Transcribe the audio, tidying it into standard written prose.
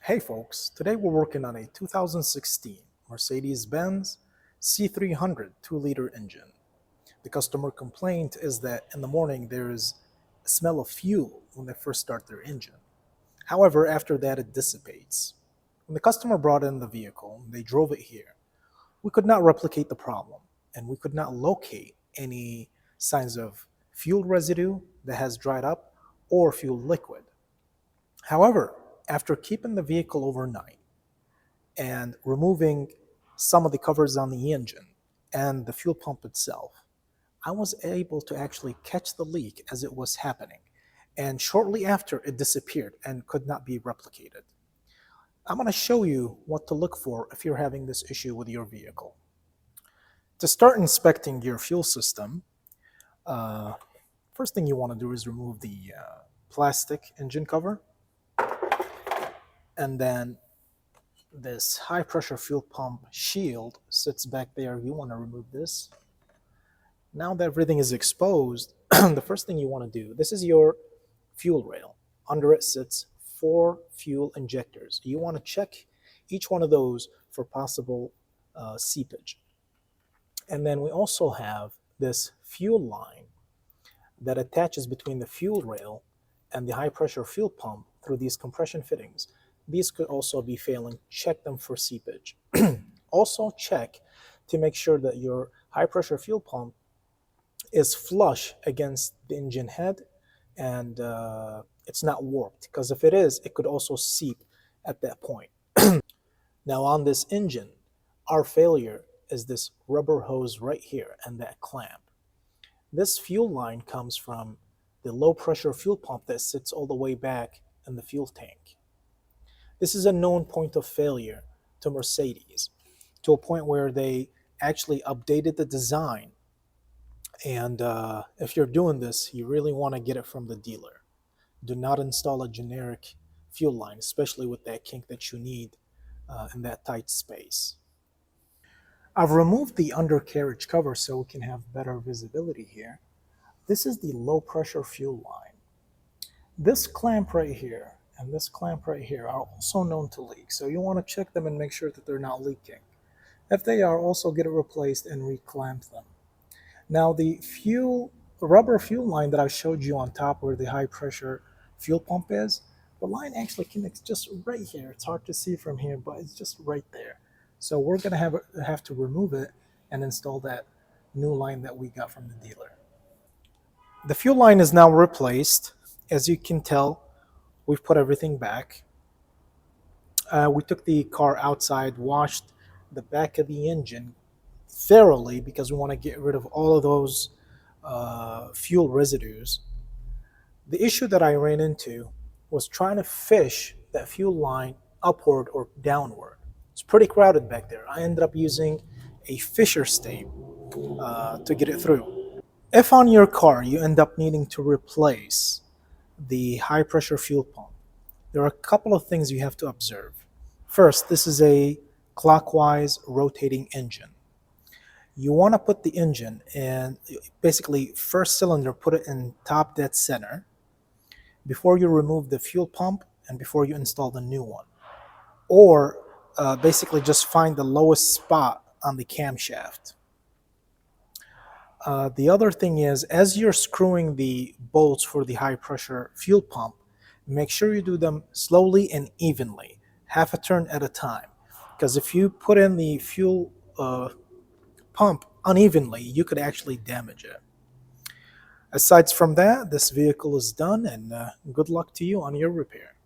Hey folks, today we're working on a 2016 Mercedes-Benz C300 2-liter engine. The customer complaint is that in the morning there is a smell of fuel when they first start their engine. However, after that it dissipates. When the customer brought in the vehicle, they drove it here. We could not replicate the problem and we could not locate any signs of fuel residue that has dried up or fuel liquid. However, after keeping the vehicle overnight and removing some of the covers on the engine and the fuel pump itself, I was able to actually catch the leak as it was happening. And shortly after, it disappeared and could not be replicated. I'm going to show you what to look for if you're having this issue with your vehicle. To start inspecting your fuel system, first thing you want to do is remove the plastic engine cover. And then this high pressure fuel pump shield sits back there. You want to remove this. Now that everything is exposed, the first thing you want to do, this is your fuel rail. Under it sits 4 fuel injectors. You want to check each one of those for possible seepage. And then we also have this fuel line that attaches between the fuel rail and the high pressure fuel pump through these compression fittings. These could also be failing. Check them for seepage. Also check to make sure that your high pressure fuel pump is flush against the engine head and it's not warped, because if it is, it could also seep at that point. Now on this engine, our failure is this rubber hose right here and that clamp. This fuel line comes from the low pressure fuel pump that sits all the way back in the fuel tank. This is a known point of failure to Mercedes, to a point where they actually updated the design. And if you're doing this, you really want to get it from the dealer. Do not install a generic fuel line, especially with that kink that you need in that tight space. I've removed the undercarriage cover so we can have better visibility here. This is the low pressure fuel line. This clamp right here and this clamp right here are also known to leak, so you want to check them and make sure that they're not leaking. If they are, also get it replaced and reclamp them. Now the rubber fuel line that I showed you on top where the high pressure fuel pump is, the line actually connects just right here. It's hard to see from here, but it's just right there. So we're going to have to remove it and install that new line that we got from the dealer. The fuel line is now replaced. As you can tell, we've put everything back. We took the car outside, washed the back of the engine thoroughly because we want to get rid of all of those fuel residues. The issue that I ran into was trying to fish that fuel line upward or downward. It's pretty crowded back there. I ended up using a fisher's tape to get it through. If on your car you end up needing to replace the high pressure fuel pump, there are a couple of things you have to observe. First, this is a clockwise rotating engine. You want to put the engine in, basically first cylinder, put it in top dead center before you remove the fuel pump and before you install the new one. Or basically just find the lowest spot on the camshaft. The other thing is, as you're screwing the bolts for the high pressure fuel pump, make sure you do them slowly and evenly, half a turn at a time. Because if you put in the fuel pump unevenly, you could actually damage it. Aside from that, this vehicle is done, and good luck to you on your repair.